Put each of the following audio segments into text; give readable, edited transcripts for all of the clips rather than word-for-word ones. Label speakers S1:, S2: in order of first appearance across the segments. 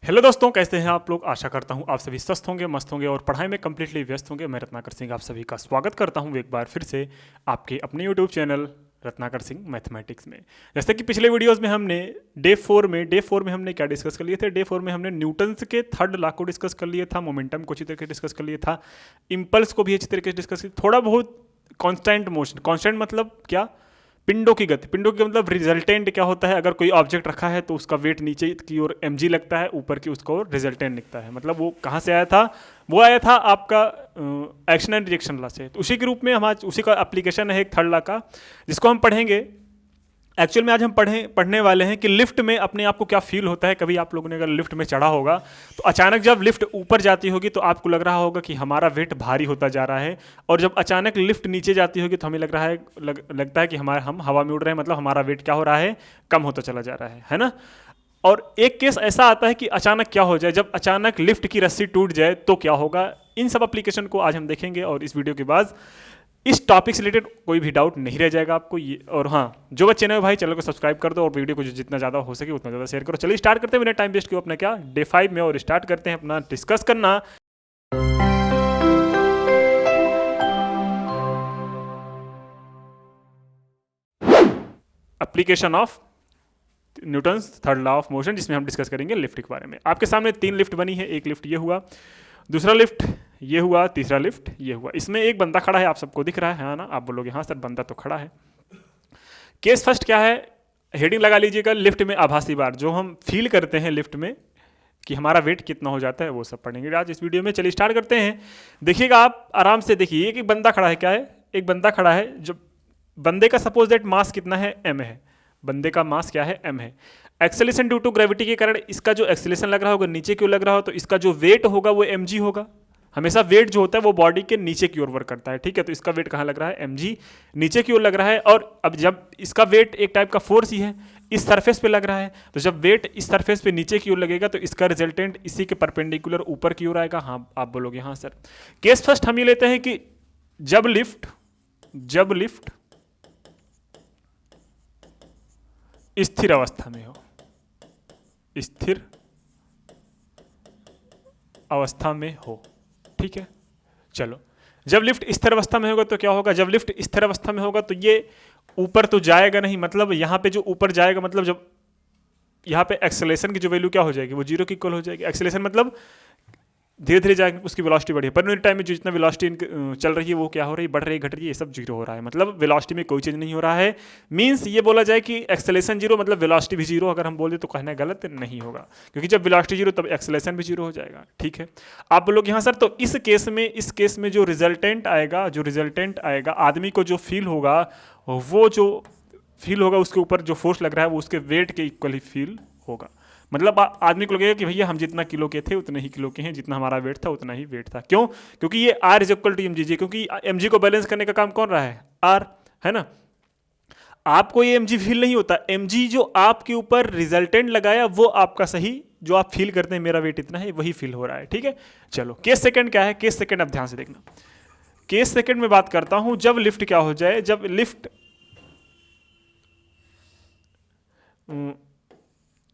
S1: Hello दोस्तों, कैसे हैं आप लोग। आशा करता हूं आप सभी स्वस्थ होंगे, मस्त होंगे और पढ़ाई में कंप्लीटली व्यस्त होंगे। मैं रत्नाकर सिंह आप सभी का स्वागत करता हूं एक बार फिर से आपके अपने YouTube channel Ratnakar Singh mathematics में। जैसे कि पिछले वीडियोस में हमने डे 4 में हमने क्या डिस्कस कर लिए थे। डे 4 में हमने न्यूटन्स के थर्ड लॉ को डिस्कस कर लिया था, मोमेंटम को अच्छी तरीके से डिस्कस कर लिया था, इम्पल्स को भी अच्छी तरीके से डिस्कस किया, थोड़ा बहुत कांस्टेंट मोशन। कांस्टेंट मतलब क्या? पिंडों की गति। पिंडों की मतलब रिजल्टेंट क्या होता है। अगर कोई ऑब्जेक्ट रखा है तो उसका वेट नीचे की ओर mg लगता है, ऊपर की उसका ओर रिजल्टेंट लिखता है। मतलब वो कहाँ से आया था? वो आया था आपका एक्शन एंड रिएक्शन लॉ से। तो उसी के रूप में हम आज उसी का एप्लीकेशन है एक थर्ड लॉ का, जिसको हम पढ़ेंगे। एक्चुअल में आज हम पढ़ने वाले हैं कि लिफ्ट में अपने आप को क्या फील होता है। कभी आप लोगों ने अगर लिफ्ट में चढ़ा होगा तो अचानक जब लिफ्ट ऊपर जाती होगी तो आपको लग रहा होगा कि हमारा वेट भारी होता जा रहा है, और जब अचानक लिफ्ट नीचे जाती होगी तो हमें लगता है कि हम हवा में उड़ रहे हैं, मतलब हमारा वेट क्या हो रहा है, कम होता चला जा रहा है ना। और एक केस ऐसा आता है कि अचानक क्या हो जाए, जब अचानक लिफ्ट की रस्सी टूट जाए तो क्या होगा। इन सब एप्लीकेशन को आज हम देखेंगे और इस वीडियो के बाद इस टॉपिक से रिलेटेड कोई भी डाउट नहीं रह जाएगा आपको ये। और हाँ, जो बच्चे नए भाई चैनल को सब्सक्राइब कर दो और वीडियो को जितना ज़्यादा हो सके उतना ज़्यादा शेयर करो। चलिए स्टार्ट करते हैं बिना टाइम वेस्ट किए अपना क्या डे 5 में, और स्टार्ट करते हैं अपना डिस्कस करना application of Newton's third law of motion, जिसमें हम डिस्कस करेंगे लिफ्ट के बारे में। आपके सामने 3 लिफ्ट बनी है। एक लिफ्ट ये हुआ, दूसरा लिफ्ट ये हुआ, तीसरा लिफ्ट ये हुआ। इसमें एक बंदा खड़ा है, आप सबको दिख रहा है ना। आप बोलोगे हाँ सर बंदा तो खड़ा है। केस फर्स्ट क्या है, हेडिंग लगा लीजिएगा, लिफ्ट में आभासी बार। जो हम फील करते हैं लिफ्ट में कि हमारा वेट कितना हो जाता है, वो सब पढ़ेंगे आज इस वीडियो में। चलिए स्टार्ट करते हैं। देखिएगा आप आराम से देखिए, एक बंदा खड़ा है। क्या है? एक बंदा खड़ा है। जो बंदे का सपोज दैट मास कितना है, m है। बंदे का मास क्या है, m है। एक्सेलेरेशन ड्यू टू ग्रेविटी के कारण इसका जो एक्सेलेरेशन लग रहा होगा नीचे की ओर लग रहा हो, तो इसका जो वेट होगा वो mg होगा। हमेशा वेट जो होता है वो बॉडी के नीचे की ओर वर्क करता है, ठीक है। तो इसका वेट कहाँ लग रहा है, mg, नीचे की ओर लग रहा है। और अब जब इसका वेट एक टाइप का फोर्स ही है, इस सरफेस पे लग रहा है, तो जब वेट इस सरफेस पे नीचे की ओर लगेगा तो इसका रिजल्टेंट इसी के परपेंडिकुलर ऊपर की ओर आएगा। हाँ, आप बोलोगे हाँ सर। केस फर्स्ट हम ये लेते हैं कि जब लिफ्ट स्थिर अवस्था में हो, स्थिर अवस्था में हो, ठीक है। चलो, जब लिफ्ट स्थिर अवस्था में होगा तो क्या होगा? जब लिफ्ट स्थिर अवस्था में होगा तो ये ऊपर तो जाएगा नहीं, मतलब यहां पे जो ऊपर जाएगा, मतलब जब यहां पे एक्सेलेरेशन की जो वैल्यू क्या हो जाएगी, वो 0 की इक्वल हो जाएगी। एक्सेलेरेशन मतलब धीरे धीरे जाएगी, उसकी वेलोसिटी बढ़ी है। पर टाइम में जो जितना वेलोसिटी चल रही है वो क्या हो रही है, बढ़ रही है, घट रही है, ये सब 0 हो रहा है। मतलब वेलोसिटी में कोई चीज़ नहीं हो रहा है। मींस ये बोला जाए कि एक्सेलेरेशन 0 मतलब वेलोसिटी भी 0। अगर हम बोल दे तो कहना गलत नहीं होगा, क्योंकि जब वेलोसिटी 0 तब एक्सेलेरेशन भी 0 हो जाएगा, ठीक है। आप बोलोगे हाँ सर, तो इस केस में जो रिजल्टेंट आएगा आदमी को जो फील होगा, वो जो फील होगा उसके ऊपर जो फोर्स लग रहा है वो उसके वेट के इक्वल ही फील होगा। मतलब आदमी को लगेगा कि भैया हम जितना किलो के थे उतने ही किलो के हैं, जितना हमारा वेट था उतना ही वेट था। क्यों? क्योंकि ये R is equal to mg, क्योंकि mg को बैलेंस करने का काम कौन रहा है, R, है ना। आपको ये mg फील नहीं होता। mg जो आपके ऊपर रिजल्टेंट लगाया वो आपका सही, जो आप फील करते हैं मेरा वेट इतना है, वही फील हो रहा है, ठीक है। चलो, केस सेकंड क्या है? केस सेकंड अब ध्यान से देखना। केस सेकंड में बात करता हूं, जब लिफ्ट क्या हो जाए, जब लिफ्ट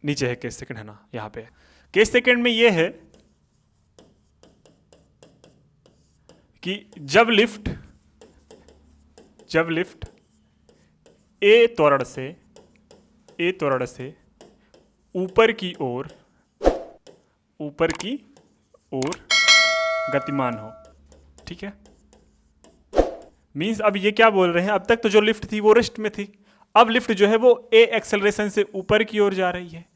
S1: नीचे है। केस सेकंड है ना, यहां पे केस सेकंड में यह है कि जब लिफ्ट ए त्वरण से ऊपर की ओर गतिमान हो, ठीक है। मींस अब ये क्या बोल रहे हैं, अब तक तो जो लिफ्ट थी वो रेस्ट में थी, अब लिफ्ट जो है वो ए एक्सेलरेशन से ऊपर की ओर जा रही है।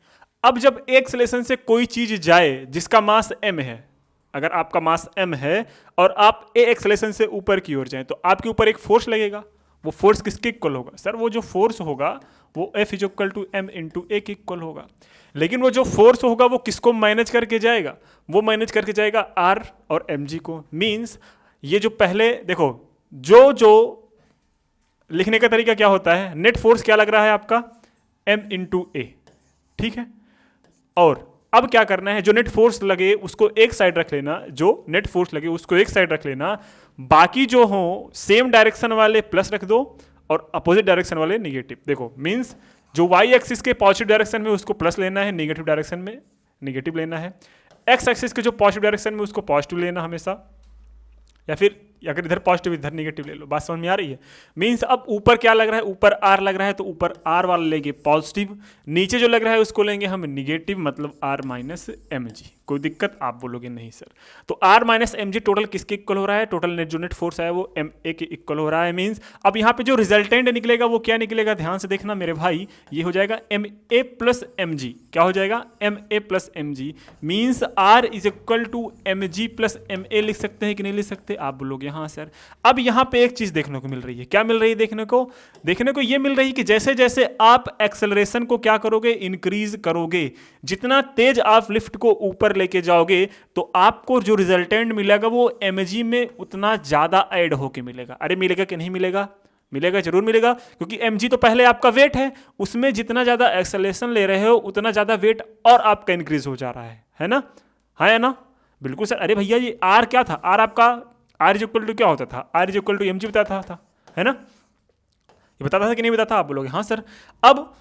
S1: अब जब ए एक्सेलरेशन से कोई चीज जाए जिसका मास m है, अगर आपका मास m है और आप ए एक्सेलरेशन से ऊपर की ओर जाएं तो आपके ऊपर एक फोर्स लगेगा। वो फोर्स किसके इक्वल होगा सर? वो जो फोर्स होगा वो F is equal to m into A के इक्वल होगा। लेकिन वो जो फोर्स होगा वो किसको मैनेज करके जाएगा? वो मैनेज करके जाएगा R और mg को। मीन्स ये जो पहले देखो, जो लिखने का तरीका क्या होता है, नेट फोर्स क्या लग रहा है आपका, m इंटू ए, ठीक है। और अब क्या करना है, जो नेट फोर्स लगे उसको एक साइड रख लेना, बाकी जो हो सेम डायरेक्शन वाले प्लस रख दो और अपोजिट डायरेक्शन वाले निगेटिव। देखो मींस जो वाई एक्सिस के पॉजिटिव डायरेक्शन में उसको प्लस लेना है, नेगेटिव डायरेक्शन में निगेटिव लेना है। एक्स एक्सिस के जो पॉजिटिव डायरेक्शन में उसको पॉजिटिव लेना हमेशा, या फिर अगर इधर पॉजिटिव इधर निगेटिव ले लो। बात समझ में आ रही है? मीन्स अब ऊपर क्या लग रहा है, ऊपर आर लग रहा है तो ऊपर आर वाला लेंगे पॉजिटिव, नीचे जो लग रहा है उसको लेंगे हम निगेटिव, मतलब आर माइनस एम जी। कोई दिक्कत? आप बोलोगे नहीं सर। तो R minus M G total किसके इक्वल हो रहा है? टोटल नेट जो नेट फोर्स है वो एम ए के इक्वल हो रहा है। मीन्स अब यहाँ पे जो रिजल्टेंट निकलेगा वो क्या निकलेगा, ध्यान से देखना मेरे भाई, ये हो जाएगा M A plus M G. क्या हो जाएगा? M A plus M G. Means R is equal to M G plus M A लिख सकते हैं कि नहीं लिख सकते? आप बोलोगे हाँ सर। अब यहाँ पे एक चीज देखने को मिल रही है। क्या मिल रही है देखने को? देखने को ये मिल रही है कि जैसे जैसे आप एक्सेलरेशन को क्या करोगे, इंक्रीज करोगे, जितना तेज आप लिफ्ट को ऊपर लेके जाओगे तो आपको जो रिजल्टेंट मिलेगा वो एमजी में उतना ज्यादा ऐड होके मिलेगा। अरे मिलेगा कि नहीं मिलेगा? मिलेगा, जरूर मिलेगा, क्योंकि mg तो पहले आपका वेट है, उसमें जितना ज्यादा एक्सेलरेशन ले रहे हो उतना ज्यादा वेट और आपका इंक्रीज हो जा रहा है ना? हाँ है ना? बिल्कुल सर। अरे भैया ये r क्या था? r आपका r इज इक्वल टू क्या होता था? r is equal to mg बताता था, है ना? ये बताता था कि नहीं बताता? आप बोलोगे हाँ सर। अब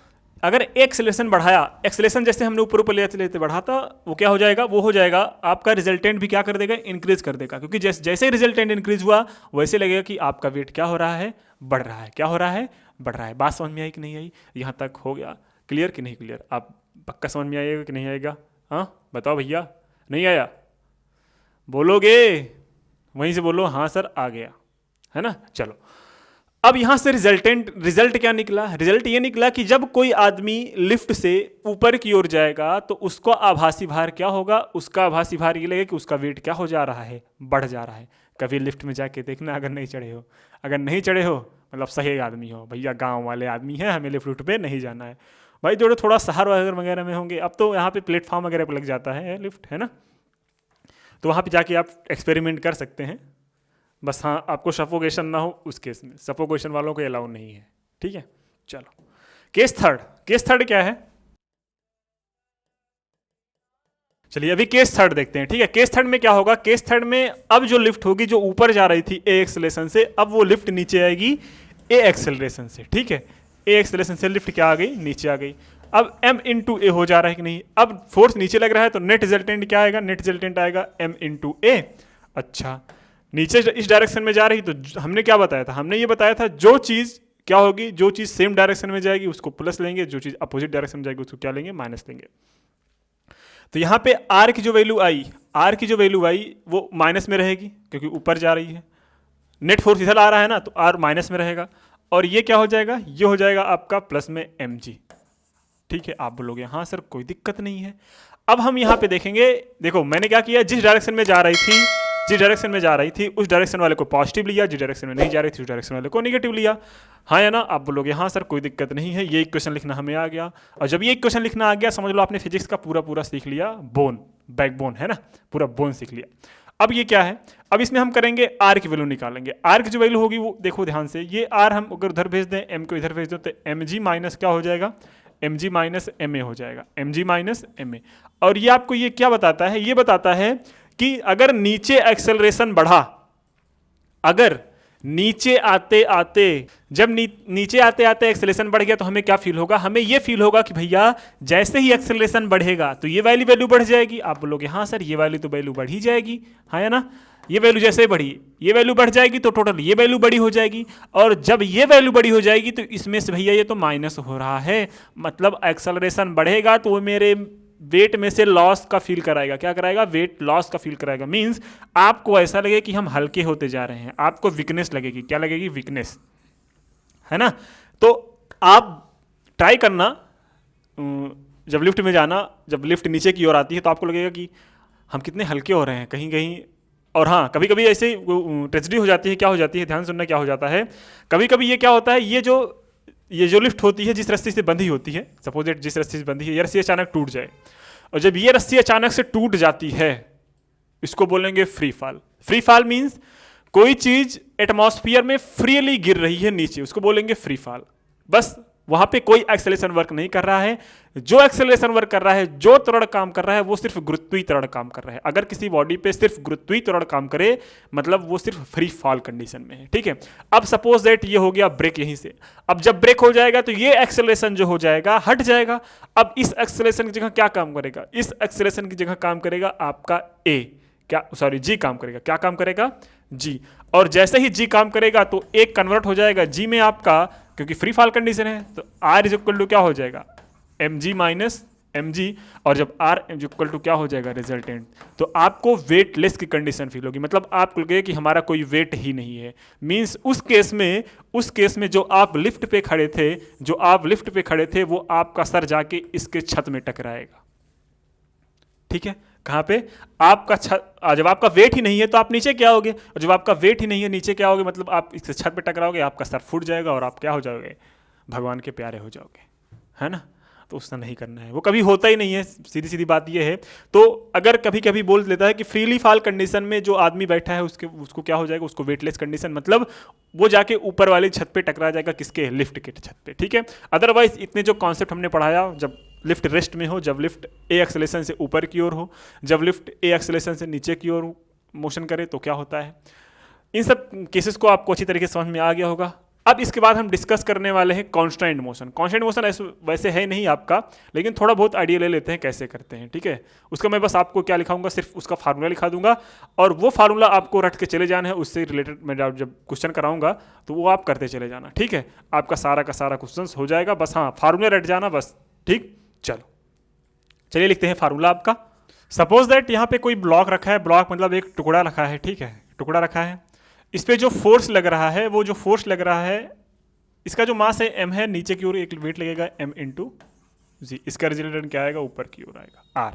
S1: अगर एक्सेलरेशन बढ़ाया, एक्सेलरेशन जैसे हमने ऊपर ऊपर लेते लेते बढ़ाता, वो क्या हो जाएगा? वो हो जाएगा आपका रिजल्टेंट भी क्या कर देगा, इंक्रीज कर देगा, क्योंकि जैसे ही रिजल्टेंट इंक्रीज हुआ वैसे लगेगा कि आपका वेट क्या हो रहा है, बढ़ रहा है। क्या हो रहा है? बढ़ रहा है। बात समझ में आई कि नहीं आई? यहाँ तक हो गया क्लियर कि नहीं क्लियर? आप पक्का समझ में आएगा कि नहीं आएगा? हाँ बताओ भैया, नहीं आया? बोलोगे? वहीं से बोलो हाँ सर आ गया, है ना? चलो अब यहां से रिजल्ट क्या निकला? रिजल्ट ये निकला कि जब कोई आदमी लिफ्ट से ऊपर की ओर जाएगा तो उसको आभासी भार क्या होगा? उसका आभासी भार ये लगेगा कि उसका वेट क्या हो जा रहा है, बढ़ जा रहा है। कभी लिफ्ट में जाके देखना, अगर नहीं चढ़े हो, अगर नहीं चढ़े हो मतलब सही आदमी हो, भैया गांव वाले आदमी हैं, हमें लिफ्ट पे नहीं जाना है भाई, जो थोड़ा शहर वगैरह में होंगे, अब तो यहाँ पे प्लेटफॉर्म वगैरह पर लग जाता है लिफ्ट, है ना? तो वहाँ पे जाके आप एक्सपेरिमेंट कर सकते हैं, बस हाँ आपको सफोकेशन ना हो उस केस में। सफोकेशन वालों को अलाउ नहीं है, ठीक है? चलो केस थर्ड क्या है? चलिए अभी केस थर्ड देखते हैं, ठीक है? केस थर्ड में क्या होगा? केस थर्ड में अब जो लिफ्ट होगी जो ऊपर जा रही थी ए एक्सेलरेशन से, अब वो लिफ्ट नीचे आएगी ए एक्सेलरेशन से, ठीक है? ए एक्सेलरेशन से लिफ्ट क्या आ गई, नीचे आ गई। अब m इंटू ए हो जा रहा है कि नहीं? अब फोर्स नीचे लग रहा है तो नेट रिजल्टेंट क्या आएगा? नेट रिजल्टेंट आएगा m इंटू ए। अच्छा नीचे इस डायरेक्शन में जा रही तो हमने क्या बताया था? हमने ये बताया था जो चीज़ क्या होगी, जो चीज़ सेम डायरेक्शन में जाएगी उसको प्लस लेंगे, जो चीज़ अपोजिट डायरेक्शन में जाएगी उसको क्या लेंगे, माइनस लेंगे। तो यहाँ पे r की जो वैल्यू आई, r की जो वैल्यू आई वो माइनस में रहेगी क्योंकि ऊपर जा रही है, नेट फोर्स इधर आ रहा है ना, तो r माइनस में रहेगा, और ये क्या हो जाएगा, ये हो जाएगा आपका प्लस में mg, ठीक है? आप बोलोगे हाँ सर कोई दिक्कत नहीं है। अब हम यहाँ पे देखेंगे, देखो मैंने क्या किया, जिस डायरेक्शन में जा रही थी उस डायरेक्शन वाले को पॉजिटिव लिया, जिस डायरेक्शन में नहीं जा रही थी उस डायरेक्शन वाले को नेगेटिव लिया, हाँ या ना? आप बोलोगे हाँ सर कोई दिक्कत नहीं है, ये इक्वेशन लिखना हमें आ गया। और जब ये इक्वेशन लिखना आ गया समझ लो आपने फिजिक्स का पूरा सीख लिया, बोन बैकबोन, है ना? पूरा बोन सीख लिया। अब ये क्या है? अब इसमें हम करेंगे आर की वैल्यू निकालेंगे। आर की जो वैल्यू होगी वो देखो ध्यान से, ये आर हम अगर उधर भेज दें, एम को इधर भेज दें, तो एम जी माइनस क्या हो जाएगा, M G minus M A हो जाएगा, M G minus M A. और ये आपको ये क्या बताता है? ये बताता है कि अगर नीचे एक्सेलरेशन बढ़ा, अगर नीचे आते आते जब नीचे आते आते एक्सेलरेशन बढ़ गया तो हमें क्या फील होगा? हमें ये फील होगा कि भैया जैसे ही एक्सेलरेशन बढ़ेगा तो ये वैल्यू बढ़ जाएगी। आप बोलोगे हाँ सर ये वैल्यू तो वैल्यू बढ़ ही जाएगी, हाँ या ना? ये वैल्यू जैसे बढ़ी ये वैल्यू बढ़ जाएगी तो टोटल ये वैल्यू बड़ी हो जाएगी, और जब ये वैल्यू बड़ी हो जाएगी तो इसमें से भैया ये तो माइनस हो रहा है, मतलब एक्सेलरेशन बढ़ेगा तो वो मेरे वेट में से लॉस का फील कराएगा। क्या कराएगा? वेट लॉस का फील कराएगा। मींस आपको ऐसा लगे कि हम हल्के होते जा रहे हैं, आपको वीकनेस लगेगी। क्या लगेगी? वीकनेस, है ना? तो आप ट्राई करना, जब लिफ्ट में जाना, जब लिफ्ट नीचे की ओर आती है तो आपको लगेगा कि हम कितने हल्के हो रहे हैं कहीं कहीं। और हाँ कभी कभी ऐसे ट्रेजेडी हो जाती है। क्या हो जाती है? ध्यान सुनना, क्या हो जाता है कभी कभी? ये क्या होता है, ये जो लिफ्ट होती है जिस रस्सी से बंधी होती है, सपोज जिस रस्सी से बंधी है, ये रस्सी अचानक टूट जाए, और जब ये रस्सी अचानक से टूट जाती है इसको बोलेंगे free fall. Free fall means कोई चीज एटमॉस्फेयर में फ्रीली गिर रही है नीचे, उसको बोलेंगे फ्री फॉल। बस वहां पे कोई एक्सेलरेशन वर्क नहीं कर रहा है। जो एक्सेलरेशन वर्क कर रहा है, जो त्वरण काम कर रहा है, वो सिर्फ गुरुत्वीय त्वरण काम कर रहा है। अगर किसी बॉडी पे सिर्फ गुरुत्वीय त्वरण काम करे मतलब वो सिर्फ फ्री फॉल कंडीशन में है, ठीक है। अब सपोज दैट ये हो गया ब्रेक यहीं से। अब जब ब्रेक हो जाएगा तो ये एक्सेलरेशन जो हो जाएगा हट जाएगा। अब इस एक्सेलरेशन की जगह क्या काम करेगा? इस एक्सेलरेशन की जगह काम करेगा आपका ए, क्या सॉरी जी काम करेगा। क्या काम करेगा? जी। और जैसे ही जी काम करेगा तो एक कन्वर्ट हो जाएगा जी में आपका, क्योंकि फ्री फॉल कंडीशन है तो आर इज इक्वल टू क्या हो जाएगा? M G minus M G. और जब आर इज इक्वल टू क्या हो जाएगा? रिजल्टेंट। तो आपको वेट लेस की कंडीशन फील होगी, मतलब आपको लगेगा कि हमारा कोई वेट ही नहीं है। मींस उस केस में जो आप लिफ्ट पे खड़े थे वो आपका सर जाके इसके छत में टकराएगा, ठीक है। कहाँ पे? आपका छत। जब आपका वेट ही नहीं है तो आप नीचे क्या होगे? और जब आपका वेट ही नहीं है नीचे क्या होगे? मतलब आप इससे छत पे टकराओगे, आपका सर फूट जाएगा और आप क्या हो जाओगे? भगवान के प्यारे हो जाओगे, है ना। तो उसने नहीं करना है, वो कभी होता ही नहीं है। सीधी सीधी बात ये है। तो अगर कभी कभी बोल देता है कि फ्रीली फॉल कंडीशन में जो आदमी बैठा है उसको क्या हो जाएगा? उसको वेटलेस कंडीशन, मतलब वो जाके ऊपर वाली छत पे टकरा जाएगा। किसके? लिफ्ट के छत पे, ठीक है। अदरवाइज इतने जो कॉन्सेप्ट हमने पढ़ाया, जब लिफ्ट रेस्ट में हो, जब लिफ्ट ए एक्सेलेरेशन से ऊपर की ओर हो, जब लिफ्ट ए एक्सेलेरेशन से नीचे की ओर मोशन करे तो क्या होता है, इन सब केसेस को आपको अच्छी तरीके से समझ में आ गया होगा। अब इसके बाद हम डिस्कस करने वाले हैं कांस्टेंट मोशन। कांस्टेंट मोशन वैसे है नहीं आपका, लेकिन थोड़ा बहुत आइडिया ले लेते हैं कैसे करते हैं, ठीक है। उसका मैं बस आपको क्या लिखाऊंगा, सिर्फ उसका फार्मूला लिखा दूंगा और वो फार्मूला आपको रट के चले जाना है। उससे रिलेटेड मैं जब क्वेश्चन कराऊंगा तो वो आप करते चले जाना, ठीक है। आपका सारा का सारा क्वेश्चन हो जाएगा, बस हाँ फार्मूला रट जाना बस, ठीक। चलो चलिए लिखते हैं फार्मूला आपका। सपोज दैट यहाँ पे कोई ब्लॉक रखा है, ब्लॉक मतलब एक टुकड़ा रखा है, ठीक है, टुकड़ा रखा है। इस पे जो फोर्स लग रहा है, वो जो फोर्स लग रहा है, इसका जो मास है m है, नीचे की ओर एक वेट लगेगा m इंटू जी। इसका रिजल्टेंट क्या आएगा? ऊपर की ओर आएगा r,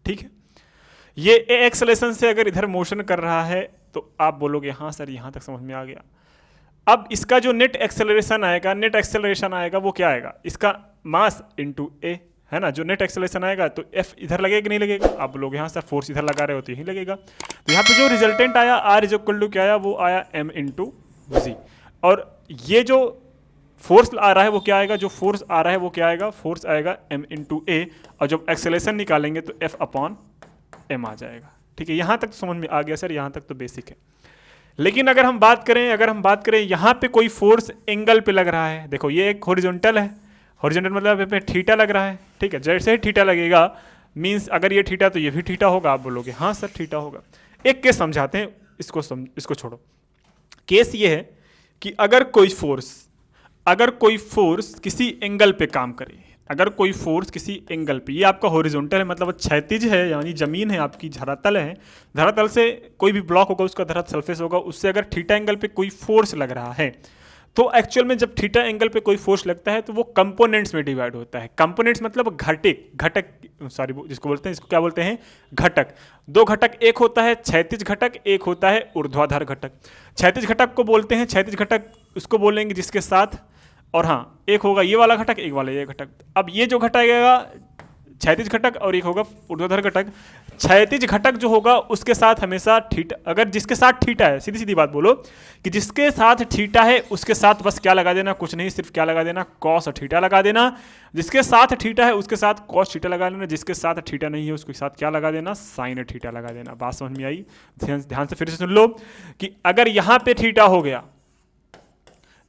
S1: ठीक है। ये ए एक्सेलरेशन से अगर इधर मोशन कर रहा है तो आप बोलोगे हाँ सर यहाँ तक समझ में आ गया। अब इसका जो नेट एक्सेलरेशन आएगा वो क्या आएगा? इसका मास इंटू ए, है ना। जो नेट एक्सेलरेशन आएगा तो F इधर लगेगा कि नहीं लगेगा? आप लोग यहाँ सर फोर्स इधर लगा रहे हो तो यहीं लगेगा। तो यहाँ पे जो रिजल्टेंट आया R इज इक्वल टू क्या आया? वो आया M इंटू जी। और ये जो फोर्स आ रहा है वो क्या आएगा? जो फोर्स आ रहा है वो क्या आएगा? फोर्स आएगा M इंटू ए। और जब एक्सेलरेशन निकालेंगे तो F अपॉन M आ जाएगा, ठीक है। यहाँ तक तो समझ में आ गया सर, यहाँ तक तो बेसिक है। लेकिन अगर हम बात करें यहाँ पे कोई फोर्स एंगल पे लग रहा है। देखो ये एक हॉरिजॉन्टल है, हॉरिजॉन्टल मतलब पे थीटा लग रहा है, ठीक है। जैसे ही थीटा लगेगा मींस अगर ये थीटा तो ये भी थीटा होगा। आप बोलोगे हाँ सर थीटा होगा। एक केस समझाते हैं, इसको छोड़ो। केस ये है कि अगर कोई फोर्स किसी एंगल पे काम करे, अगर कोई फोर्स किसी एंगल पे, ये आपका हॉरिजॉन्टल है मतलब क्षैतिज है, यानी जमीन है आपकी, धरातल है। धरातल से कोई भी ब्लॉक होगा उसका धरातल सरफेस होगा, उससे अगर थीटा एंगल पे कोई फोर्स लग रहा है तो एक्चुअल में जब थीटा एंगल पे कोई फोर्स लगता है तो वो कंपोनेंट्स में डिवाइड होता है। कंपोनेंट्स मतलब घटक जिसको बोलते हैं, इसको क्या बोलते हैं? घटक। दो घटक, एक होता है क्षैतिज घटक, एक होता है ऊर्ध्वाधर घटक। क्षैतिज घटक को बोलते हैं, क्षैतिज घटक उसको बोलेंगे जिसके साथ, और हाँ एक होगा ये वाला घटक, एक वाला ये घटक। अब ये जो घटक आएगा क्षैतिज घटक और एक होगा ऊर्ध्वाधर घटक। क्षैतिज घटक जो होगा उसके साथ हमेशा थीटा, अगर जिसके साथ थीटा है, सीधी सीधी बात बोलो कि जिसके साथ थीटा है उसके साथ बस क्या लगा देना? कुछ नहीं, सिर्फ क्या लगा देना? कॉस थीटा लगा देना। जिसके साथ थीटा है उसके साथ कॉस थीटा लगा देना, जिसके साथ थीटा नहीं है उसके साथ क्या लगा देना? साइन थीटा लगा देना। बात समझ में आई? ध्यान से फिर से सुन लो कि अगर यहाँ पे थीटा हो गया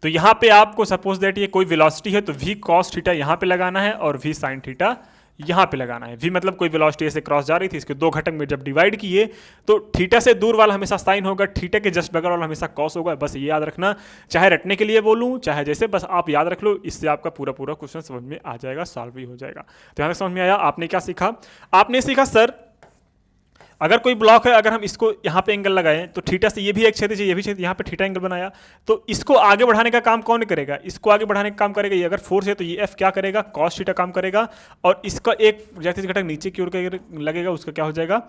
S1: तो यहाँ पे आपको सपोज दैट ये कोई वेलोसिटी है तो v cos थीटा यहाँ पे लगाना है और v sin थीटा यहाँ पे लगाना है। v मतलब कोई वेलोसिटी ऐसे क्रॉस जा रही थी, इसके दो घटक में जब डिवाइड किए तो थीटा से दूर वाला हमेशा साइन होगा, थीटा के जस्ट बगल वाला हमेशा कॉस होगा। बस ये याद रखना, चाहे रटने के लिए बोलूँ चाहे जैसे, बस आप याद रख लो, इससे आपका पूरा क्वेश्चन समझ में आ जाएगा, सॉल्व भी हो जाएगा। तो यहाँ तक समझ में आया? आपने क्या सीखा? आपने सीखा सर अगर कोई ब्लॉक है, अगर हम इसको यहाँ पे एंगल लगाएं तो थीटा से ये भी एक क्षैतिज है, ये भी क्षैतिज, यहाँ पे थीटा एंगल बनाया तो इसको आगे बढ़ाने का काम कौन करेगा? इसको आगे बढ़ाने का काम करेगा ये। अगर फोर्स है तो ये F क्या करेगा? कॉस थीटा काम करेगा। और इसका एक क्षैतिज घटक नीचे की ओर लगेगा, उसका क्या हो जाएगा?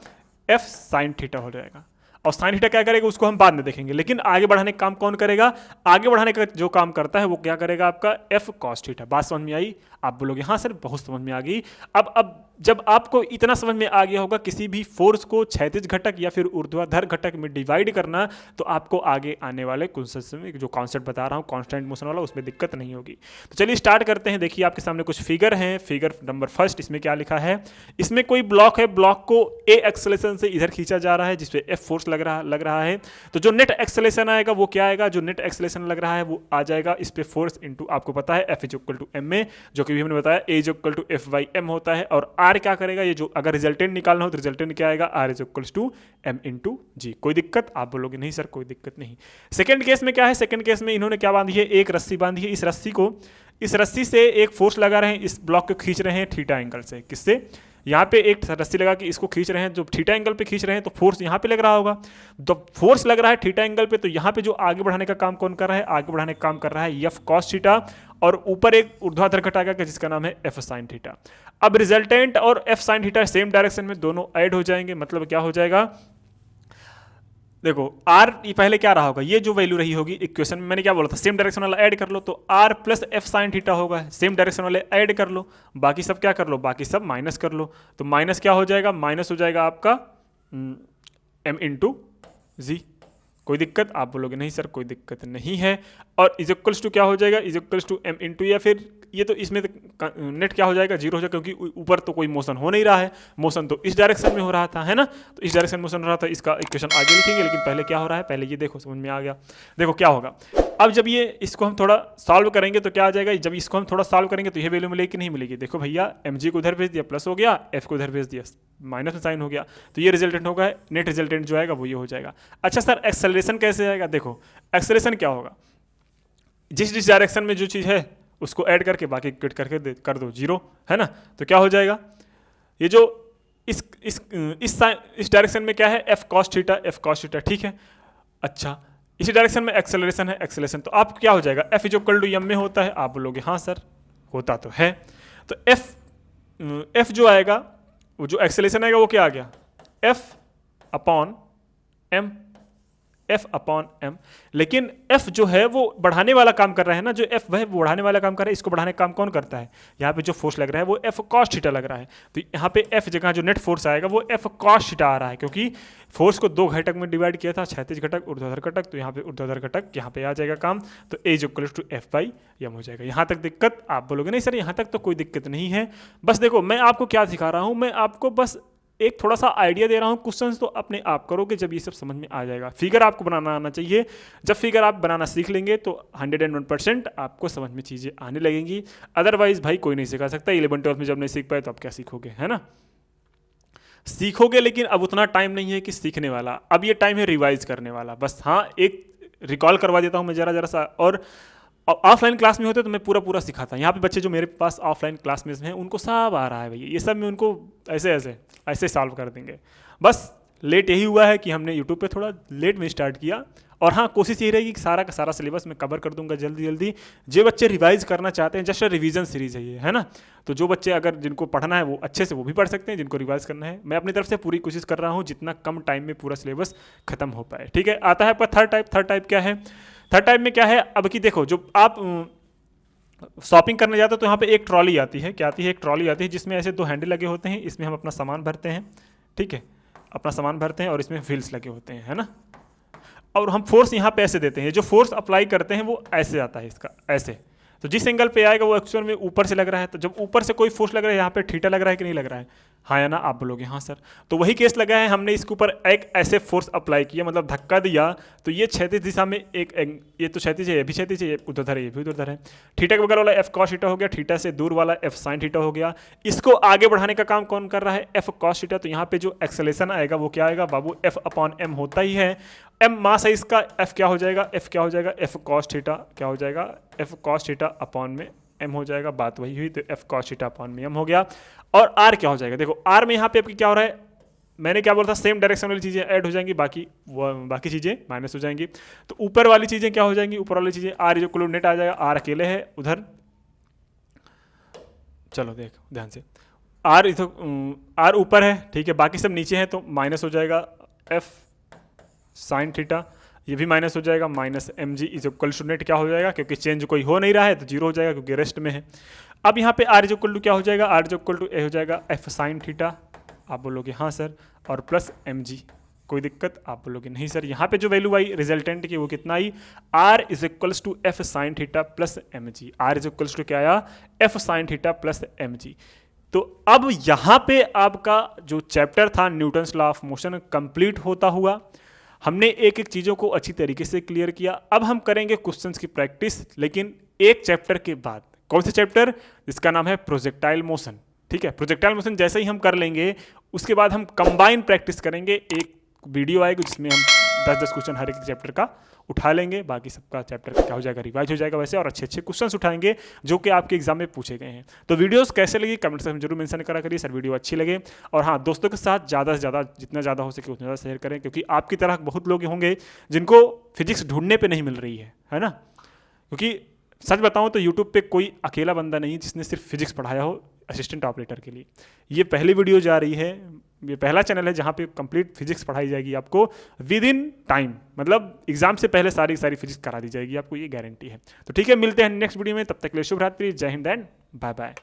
S1: F साइन थीटा हो जाएगा। और साइन थीटा क्या करेगा उसको हम बाद में देखेंगे, लेकिन आगे बढ़ाने का काम कौन करेगा? आगे बढ़ाने का जो काम करता है वो क्या करेगा? आपका F cos थीटा। बात समझ में आई? आप बोलोगे हाँ सर बहुत समझ में आ गई। अब जब आपको इतना समझ में आ गया होगा किसी भी फोर्स को क्षैतिज घटक या फिर ऊर्ध्वाधर घटक में डिवाइड करना, तो आपको आगे आने वाले कॉन्सेप्ट में जो कॉन्सेप्ट बता रहा हूँ कांस्टेंट मोशन वाला, उसमें दिक्कत नहीं होगी। तो चलिए स्टार्ट करते हैं। देखिए आपके सामने कुछ फिगर हैं। फिगर नंबर फर्स्ट, इसमें क्या लिखा है, इसमें कोई ब्लॉक है, ब्लॉक को ए एक्सेलरेशन से इधर खींचा जा रहा है जिसपे एफ फोर्स लग रहा है। तो जो नेट एक्सेलरेशन आएगा वो क्या आएगा, जो नेट एक्सेलरेशन लग रहा है वो आ जाएगा इस पे फोर्स इनटू, आपको पता है F is equal to M में, जो कि भी हमने बताया A is equal to F by M होता है। और आर क्या करेगा, ये जो अगर रिजल्टेंट निकालना हो तो रिजल्टेंट क्या आएगा, R is equal to M into G. कोई दिक्कत, आप बोलोगे नहीं सर कोई दिक्कत नहीं। सेकंड केस में क्या है, सेकंड केस में इन्होंने क्या बांधी है, एक रस्सी बांधी है। इस रस्सी से एक फोर्स लगा रहे हैं, इस ब्लॉक को खींच रहे हैं थीटा एंगल से। किससे, यहाँ पे एक रस्सी लगा कि इसको खींच रहे हैं, जो थीटा एंगल पे खींच रहे हैं तो फोर्स यहाँ पे लग रहा होगा। तो फोर्स लग रहा है थीटा एंगल पे, तो यहाँ पे जो आगे बढ़ाने का काम कौन कर रहा है, आगे बढ़ाने का काम कर रहा है एफ कॉस थीटा, और ऊपर एक ऊर्ध्वाधर घटक आएगा जिसका नाम है एफ साइन थीटा। अब रिजल्टेंट और F sine theta same direction में दोनों ऐड हो जाएंगे, मतलब क्या हो जाएगा, देखो आर पहले क्या रहा होगा, ये जो वैल्यू रही होगी इक्वेशन में, मैंने क्या बोला था सेम डायरेक्शन वाला ऐड कर लो, तो R plus F sine theta होगा, सेम डायरेक्शन वाले ऐड कर लो, बाकी सब क्या कर लो, बाकी सब माइनस कर लो। तो माइनस क्या हो जाएगा, माइनस हो जाएगा आपका एम इंटू जी। कोई दिक्कत, आप बोलोगे नहीं सर कोई दिक्कत नहीं है। और इज इक्वल्स टू क्या हो जाएगा, is equals to M into, या फिर ये तो इसमें नेट क्या हो जाएगा, जीरो हो जाएगा, क्योंकि ऊपर तो कोई मोशन हो नहीं रहा है, मोशन तो इस डायरेक्शन में हो रहा था, है ना, तो इस डायरेक्शन में मोशन हो रहा था। इसका इक्वेशन आगे लिखेंगे, लेकिन पहले क्या हो रहा है, पहले ये देखो, समझ में आ गया। देखो क्या होगा, अब जब ये इसको हम थोड़ा सॉल्व करेंगे तो क्या आ जाएगा, जब इसको हम थोड़ा सॉल्व करेंगे तो ये वैल्यू मिलेगी कि नहीं मिलेगी। देखो भैया एम जी को उधर भेज दिया, प्लस हो गया, एफ को उधर भेज दिया, माइनस में साइन हो गया, तो ये रिजल्टेंट होगा, नेट रिजल्टेंट जो आएगा वो ये हो जाएगा। अच्छा सर एक्सेलरेशन कैसे आएगा, देखो एक्सेलरेशन क्या होगा, जिस डायरेक्शन में जो चीज़ है उसको ऐड करके बाकी क्विट करके कर दो जीरो, है ना, तो क्या हो जाएगा, ये जो इस डायरेक्शन में क्या है, एफ कॉस थीटा, ठीक है। अच्छा इसी डायरेक्शन में एक्सेलरेशन है, एक्सेलरेशन तो आप क्या हो जाएगा, F is equal to M में होता है, आप बोलोगे हाँ सर होता तो है। तो एफ जो आएगा, वो जो एक्सेलरेशन आएगा वो क्या आ गया, F upon M, F upon M. लेकिन एफ जो है वो बढ़ाने वाला काम कर रहा है ना, जो एफ है वो बढ़ाने वाला काम कर रहा है, इसको बढ़ाने का काम कौन करता है, यहाँ पे जो फोर्स लग रहा है वो एफ कॉस थीटा लग रहा है। तो यहाँ पे एफ जगह जो नेट फोर्स आएगा वो एफ कॉस थीटा आ रहा है, क्योंकि फोर्स को दो घटक में डिवाइड किया था, क्षैतिज घटक ऊर्ध्वाधर घटक, तो यहाँ पे ऊर्ध्वाधर घटक यहाँ पे आ जाएगा काम, तो A is equal to F by M हो जाएगा। यहाँ तक दिक्कत, आप बोलोगे नहीं सर यहाँ तक तो कोई दिक्कत नहीं है। बस देखो मैं आपको क्या सिखा रहा हूँ, मैं आपको बस एक थोड़ा सा आइडिया दे रहा हूँ, क्वेश्चंस तो अपने आप करोगे जब ये सब समझ में आ जाएगा। फिगर आपको बनाना आना चाहिए, जब फिगर आप बनाना सीख लेंगे तो 101% आपको समझ में चीज़ें आने लगेंगी। अदरवाइज भाई कोई नहीं सिखा सकता, 11 12 में जब नहीं सीख पाए तो आप क्या सीखोगे, है ना, सीखोगे लेकिन अब उतना टाइम नहीं है कि सीखने वाला, अब ये टाइम है रिवाइज करने वाला। बस हाँ एक रिकॉल करवा देता हूँ मैं जरा सा, और ऑफलाइन क्लास में होते तो मैं पूरा पूरा सिखाता। यहाँ पे बच्चे जो मेरे पास ऑफलाइन क्लास में हैं उनको सब आ रहा है भैया, ये सब में उनको ऐसे सॉल्व कर देंगे। बस लेट यही हुआ है कि हमने यूट्यूब पे थोड़ा लेट में स्टार्ट किया, और हाँ कोशिश यही रहेगी कि सारा का सारा सिलेबस मैं कवर कर दूंगा जल्दी जल्दी। जो बच्चे रिवाइज करना चाहते हैं, जस्ट रिवीजन सीरीज है ये, है ना, तो जो बच्चे अगर जिनको पढ़ना है वो अच्छे से वो भी पढ़ सकते हैं, जिनको रिवाइज करना है मैं अपनी तरफ से पूरी कोशिश कर रहा हूँ जितना कम टाइम में पूरा सिलेबस खत्म हो पाए। ठीक है, आता है आपका थर्ड टाइप क्या है, थर्ड टाइप में क्या है, अब की देखो जो आप शॉपिंग करने जाते हो तो यहाँ पे एक ट्रॉली आती है, क्या आती है, एक ट्रॉली आती है जिसमें ऐसे दो हैंडल लगे होते हैं, इसमें हम अपना सामान भरते हैं, ठीक है, अपना सामान भरते हैं और इसमें व्हील्स लगे होते हैं, है ना, और हम फोर्स यहाँ पे ऐसे देते हैं, जो फोर्स अप्लाई करते हैं वो ऐसे आता है इसका ऐसे, तो जिस एंगल पे आएगा वो एक्चुअल में ऊपर से लग रहा है, तो जब ऊपर से कोई फोर्स लग रहा है यहाँ पे थीटा लग रहा है कि नहीं लग रहा है, हाँ या ना, आप बोलोगे हाँ सर। तो वही केस लगा है, हमने इसके ऊपर एक ऐसे फोर्स अप्लाई किया, मतलब धक्का दिया, तो ये क्षैतिज दिशा में ये तो क्षैतिज है, ये भी क्षैतिज है, ये उधर है, ये भी उधर है, थीटा के बगल वाला एफ कॉस थीटा हो गया, थीटा से दूर वाला एफ साइन थीटा हो गया। इसको आगे बढ़ाने का काम कौन कर रहा है, एफ कॉस थीटा। तो यहाँ पे जो एक्सेलेरेशन आएगा वो क्या आएगा बाबू, एफ अपॉन एम होता ही है, एम मास है इसका, एफ क्या हो जाएगा, एफ क्या हो जाएगा, एफ कॉस थीटा क्या हो जाएगा, एफ कॉस थीटा अपॉन में एम हो जाएगा, बात वही हुई, तो एफ कॉस थीटा अपॉन में एम हो गया। और आर क्या हो जाएगा, देखो आर में यहाँ पे आपकी क्या हो रहा है, मैंने क्या बोला था, सेम डायरेक्शन वाली चीज़ें ऐड हो जाएंगी, बाकी चीज़ें माइनस हो जाएंगी। तो ऊपर वाली चीज़ें क्या हो जाएंगी, ऊपर वाली चीज़ें आर जो क्लोड नेट आ जाएगा, आर अकेले है उधर, चलो देख ध्यान से, आर ऊपर है, ठीक है, बाकी सब नीचे है, तो माइनस हो जाएगा एफ साइन थीटा, ये भी माइनस हो जाएगा, minus M G is equal to net क्या हो जाएगा, क्योंकि चेंज कोई हो नहीं रहा है तो जीरो हो जाएगा क्योंकि रेस्ट में है। अब यहाँ पे आर इज इक्वल टू क्या हो जाएगा, आर इज इक्वल टू ए हो जाएगा एफ साइन थीटा, आप बोलोगे हाँ सर, और प्लस एम जी, कोई दिक्कत, आप बोलोगे नहीं सर। यहाँ पे जो वैल्यू आई रिजल्टेंट की वो कितना आई, R is equals to F sine theta plus M G, R is equals to क्या आया, F sine theta plus M G. तो अब यहाँ पे आपका जो चैप्टर था Newton's law of motion complete होता हुआ, हमने एक एक चीज़ों को अच्छी तरीके से क्लियर किया। अब हम करेंगे क्वेश्चंस की प्रैक्टिस, लेकिन एक चैप्टर के बाद। कौन से चैप्टर, जिसका नाम है प्रोजेक्टाइल मोशन, ठीक है। प्रोजेक्टाइल मोशन जैसे ही हम कर लेंगे उसके बाद हम कंबाइन प्रैक्टिस करेंगे, एक वीडियो आएगी जिसमें हम 10-10 क्वेश्चन हर एक चैप्टर का उठा लेंगे, बाकी सबका चैप्टर क्या हो जाएगा, रिवाइज हो जाएगा वैसे, और अच्छे अच्छे क्वेश्चंस उठाएंगे जो कि आपके एग्जाम में पूछे गए हैं। तो वीडियोस कैसे लगी कमेंट सेक्शन में जरूर मेंशन करा करिए सर, वीडियो अच्छी लगे। और हाँ, दोस्तों के साथ ज़्यादा से ज़्यादा जितना ज़्यादा हो सके उतना ज़्यादा शेयर करें, क्योंकि आपकी तरह बहुत लोग होंगे जिनको फिजिक्स ढूंढने पर नहीं मिल रही है ना। क्योंकि सच बताऊँ तो यूट्यूब पर कोई अकेला बंदा नहीं जिसने सिर्फ फिजिक्स पढ़ाया हो असिस्टेंट ऑपरेटर के लिए। ये पहली वीडियो जा रही है, ये पहला चैनल है जहाँ पे कंप्लीट फिजिक्स पढ़ाई जाएगी आपको विद इन टाइम, मतलब एग्जाम से पहले सारी फिजिक्स करा दी जाएगी आपको, ये गारंटी है। तो ठीक है, मिलते हैं नेक्स्ट वीडियो में, तब तक के लिए शुभ रात्रि, जय हिंद एंड बाय बाय।